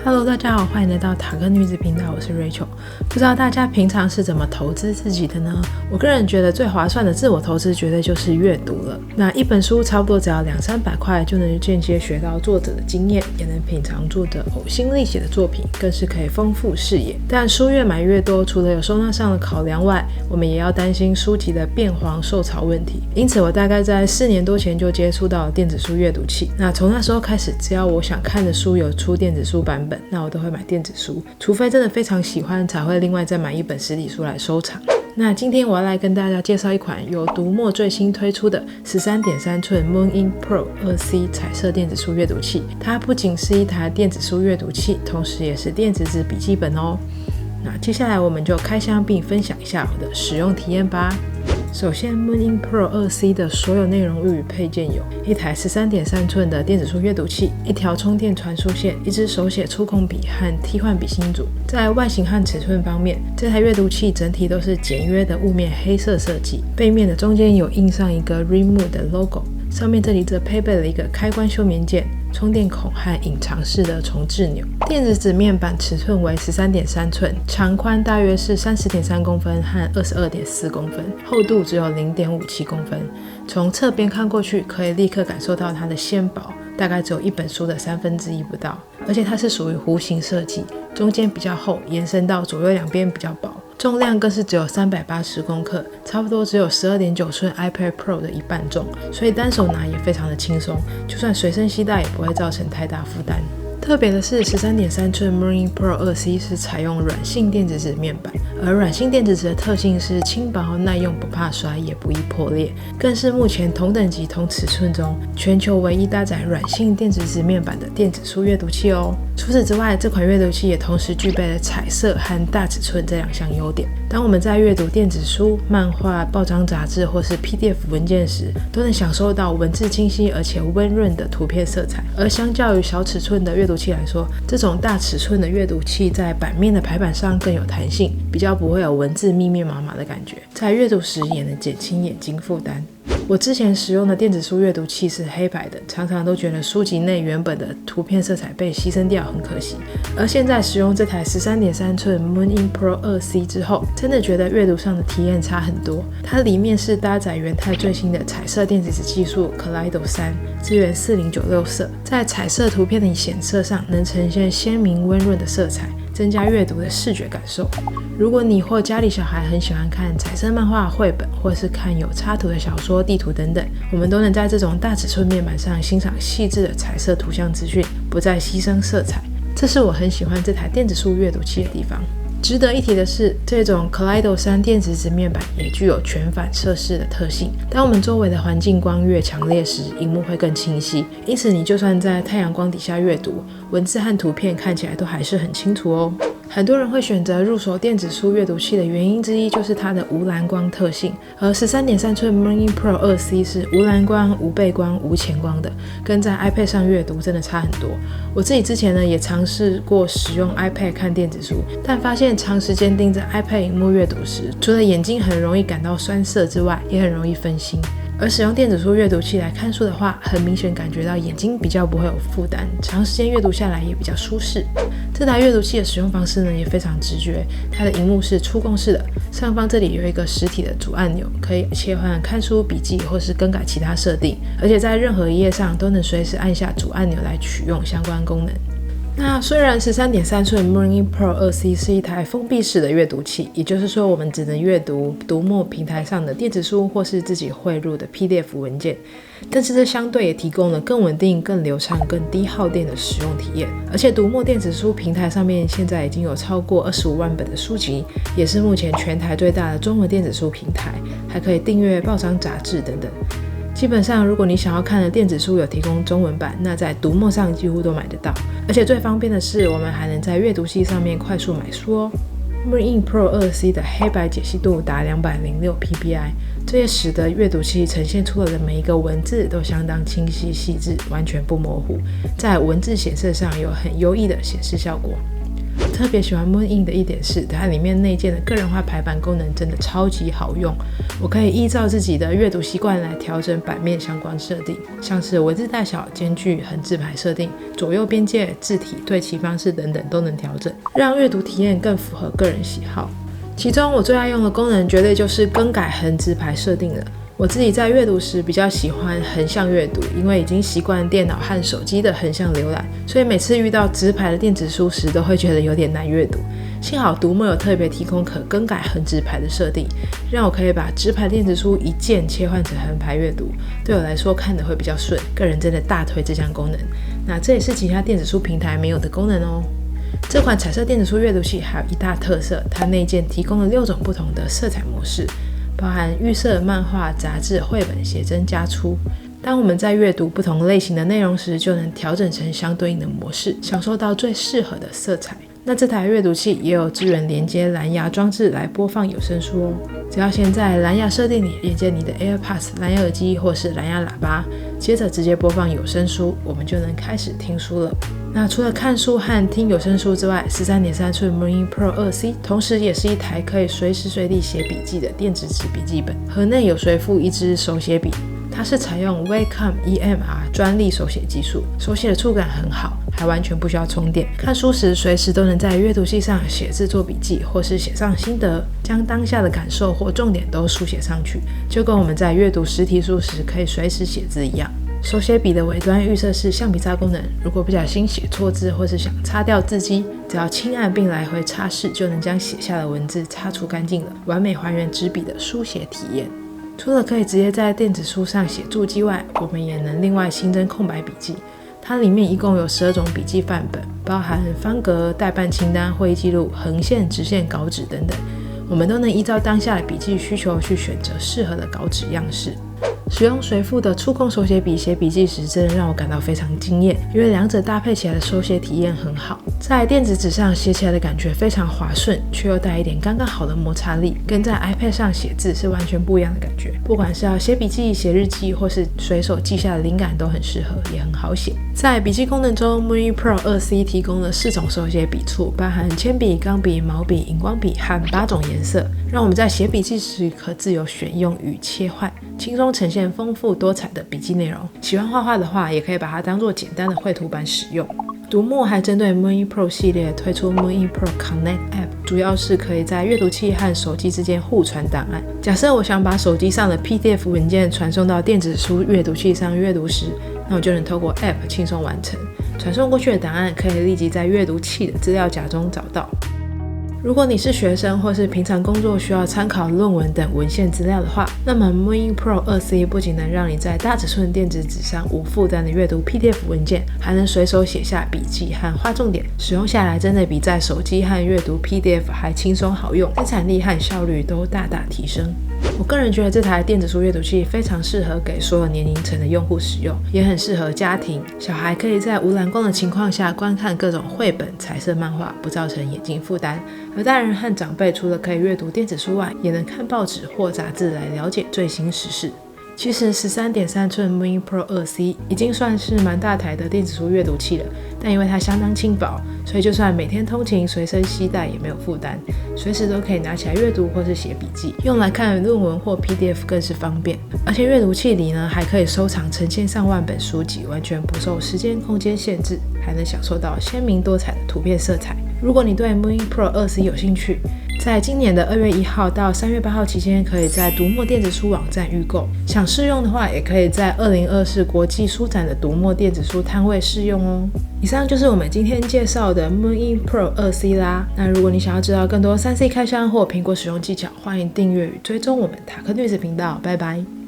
Hello， 大家好，欢迎来到塔克女子频道，我是 Rachel。不知道大家平常是怎么投资自己的呢？我个人觉得最划算的自我投资绝对就是阅读了。那一本书差不多只要200-300块，就能间接学到作者的经验，也能品尝作者呕心沥血的作品，更是可以丰富视野。但书越买越多，除了有收纳上的考量外，我们也要担心书籍的变黄受潮问题。因此，我大概在4年多前就接触到了电子书阅读器。那从那时候开始，只要我想看的书有出电子书版本，那我都会买电子书，除非真的非常喜欢，才会另外再买一本实体书来收藏。那今天我要来跟大家介绍一款由读墨最新推出的 13.3 寸 Moon Ink Pro 2C 彩色电子书阅读器。它不仅是一台电子书阅读器，同时也是电子纸笔记本哦。那接下来我们就开箱并分享一下我的使用体验吧。首先 Moon Ink Pro 2C 的所有内容物与配件有一台 13.3 寸的电子书阅读器，一条充电传输线，一支手写触控笔和替换笔芯组。在外形和尺寸方面，这台阅读器整体都是简约的雾面黑色设计，背面的中间有印上一个 Readmoo 的 logo， 上面这里则配备了一个开关休眠键、充电孔和隐藏式的重置钮。电子纸面板尺寸为 13.3 寸，长宽大约是 30.3 公分和 22.4 公分，厚度只有 0.57 公分。从侧边看过去，可以立刻感受到它的纤薄，大概只有一本书的1/3不到，而且它是属于弧形设计，中间比较厚，延伸到左右两边比较薄。重量更是只有380公克，差不多只有 12.9 寸 iPad Pro 的一半重，所以单手拿也非常的轻松，就算随身携带也不会造成太大负担。特别的是 13.3 寸 Moon Ink Pro 2C 是采用软性电子纸面板，而软性电子纸的特性是轻薄耐用，不怕摔也不易破裂，更是目前同等级同尺寸中全球唯一搭载软性电子纸面板的电子书阅读器哦。除此之外，这款阅读器也同时具备了彩色和大尺寸这2项优点。当我们在阅读电子书、漫画、报章杂志或是 PDF 文件时，都能享受到文字清晰而且温润的图片色彩。而相较于小尺寸的阅读器来说，这种大尺寸的阅读器在版面的排版上更有弹性，比较不会有文字密密麻麻的感觉，在阅读时也能减轻眼睛负担。我之前使用的电子书阅读器是黑白的，常常都觉得书籍内原本的图片色彩被牺牲掉，很可惜。而现在使用这台 13.3 寸 Moon Ink Pro 2C 之后，真的觉得阅读上的体验差很多。它里面是搭载元太最新的彩色电子纸技术 Kaleido 3，支援4096色，在彩色图片的显色上能呈现鲜明温润的色彩，增加阅读的视觉感受。如果你或家里小孩很喜欢看彩色漫画、绘本，或是看有插图的小说、地图等等，我们都能在这种大尺寸面板上欣赏细致的彩色图像资讯，不再牺牲色彩。这是我很喜欢这台电子书阅读器的地方。值得一提的是，这种 Kaleido 3电子纸面板也具有全反射式的特性。当我们周围的环境光越强烈时，萤幕会更清晰，因此你就算在太阳光底下阅读，文字和图片看起来都还是很清楚哦。很多人会选择入手电子书阅读器的原因之一就是它的无蓝光特性，而 13.3 寸 Moon Ink Pro 2C 是无蓝光、无背光、无前光的，跟在 iPad 上阅读真的差很多。我自己之前呢也尝试过使用 iPad 看电子书，但发现长时间盯着 iPad 萤幕阅读时，除了眼睛很容易感到酸涩之外，也很容易分心。而使用电子书阅读器来看书的话，很明显感觉到眼睛比较不会有负担，长时间阅读下来也比较舒适。这台阅读器的使用方式呢也非常直觉，它的萤幕是触控式的，上方这里有一个实体的主按钮，可以切换看书、笔记或是更改其他设定，而且在任何一页上都能随时按下主按钮来取用相关功能。那虽然 13.3 寸 Moon Ink Pro 2C 是一台封闭式的阅读器，也就是说我们只能阅读读墨平台上的电子书或是自己汇入的 PDF 文件，但是这相对也提供了更稳定、更流畅、更低耗电的使用体验。而且读墨电子书平台上面现在已经有超过25万本的书籍，也是目前全台最大的中文电子书平台，还可以订阅报章杂志等等。基本上如果你想要看的电子书有提供中文版，那在读墨上几乎都买得到。而且最方便的是，我们还能在阅读器上面快速买书哦。Moon Ink Pro 2C 的黑白解析度达206 ppi， 这也使得阅读器呈现出来的每一个文字都相当清晰细致，完全不模糊，在文字显示上有很优异的显示效果。特别喜欢 Moon-in 的一点是，它里面内建的个人化排版功能真的超级好用。我可以依照自己的阅读习惯来调整版面相关设定，像是文字大小、间距、横直排设定、左右边界、字体、对齐方式等等都能调整，让阅读体验更符合个人喜好。其中我最爱用的功能绝对就是更改横直排设定了。我自己在阅读时比较喜欢横向阅读，因为已经习惯电脑和手机的横向浏览，所以每次遇到直排的电子书时都会觉得有点难阅读。幸好读墨有特别提供可更改横直排的设定，让我可以把直排电子书一键切换成横排阅读，对我来说看得会比较顺，个人真的大推这项功能。那这也是其他电子书平台没有的功能哦。这款彩色电子书阅读器还有一大特色，它内建提供了6种不同的色彩模式，包含预设、漫画、杂志、绘本、写真、加粗。当我们在阅读不同类型的内容时，就能调整成相对应的模式，享受到最适合的色彩。那这台阅读器也有支援连接蓝牙装置来播放有声书哦。只要先在蓝牙设定里连接你的 AirPods 蓝牙耳机或是蓝牙喇叭，接着直接播放有声书，我们就能开始听书了。那除了看书和听有声书之外， 13.3 寸 Moon-in Pro 2C 同时也是一台可以随时随地写笔记的电子纸笔记本，盒内有随附一支手写笔，它是采用 Wacom EMR 专利手写技术，手写的触感很好，还完全不需要充电。看书时随时都能在阅读器上写字做笔记，或是写上心得，将当下的感受或重点都书写上去，就跟我们在阅读实体书时可以随时写字一样。手写笔的尾端预设是橡皮擦功能，如果不小心写错字或是想擦掉字迹，只要轻按并来回擦拭，就能将写下的文字擦除干净了，完美还原纸笔的书写体验。除了可以直接在电子书上写注记外，我们也能另外新增空白笔记。它里面一共有12种笔记范本，包含方格、待办清单、会议记录、横线、直线稿纸等等，我们都能依照当下的笔记需求去选择适合的稿纸样式。使用随附的触控手写笔写笔记时，真的让我感到非常惊艳，因为两者搭配起来的手写体验很好，在电子纸上写起来的感觉非常滑顺，却又带一点刚刚好的摩擦力，跟在 iPad 上写字是完全不一样的感觉。不管是要写笔记、写日记，或是随手记下的灵感都很适合，也很好写。在笔记功能中， Moon-in Pro 2C 提供了4种手写笔触，包含铅笔、钢笔、毛笔、荧光笔和8种颜色，让我们在写笔记时可自由选用与切换，轻松呈现丰富多彩的笔记内容。喜欢画画的话，也可以把它当作简单的绘图板使用。读墨还针对 Moon-in Pro 系列推出 Moon-in Pro Connect App， 主要是可以在阅读器和手机之间互传档案。假设我想把手机上的 PDF 文件传送到电子书阅读器上阅读时，那我就能透过 App 轻松完成。传送过去的档案可以立即在阅读器的资料夹中找到。如果你是学生或是平常工作需要参考论文等文献资料的话，那么 Moon-in Pro 2C 不仅能让你在大尺寸电子纸上无负担的阅读 PDF 文件，还能随手写下笔记和划重点，使用下来真的比在手机和阅读 PDF 还轻松好用，生产力和效率都大大提升。我个人觉得这台电子书阅读器非常适合给所有年龄层的用户使用，也很适合家庭。小孩可以在无蓝光的情况下观看各种绘本、彩色漫画，不造成眼睛负担。而大人和长辈除了可以阅读电子书外，也能看报纸或杂志来了解最新时事。其实 13.3 寸 Moon-in Pro 2C 已经算是蛮大台的电子书阅读器了，但因为它相当轻薄，所以就算每天通勤随身携带也没有负担，随时都可以拿起来阅读或是写笔记，用来看论文或 PDF 更是方便。而且阅读器里呢还可以收藏成千上万本书籍，完全不受时间空间限制，还能享受到鲜明多彩的图片色彩。如果你对 Moon-in Pro 2C 有兴趣，在今年的2月1号到3月8号期间，可以在读墨电子书网站预购。想试用的话，也可以在2024国际书展的读墨电子书摊位试用哦。以上就是我们今天介绍的 Moon-in Pro 2C 啦。那如果你想要知道更多 3C 开箱或苹果使用技巧，欢迎订阅与追踪我们塔克女子频道。拜拜。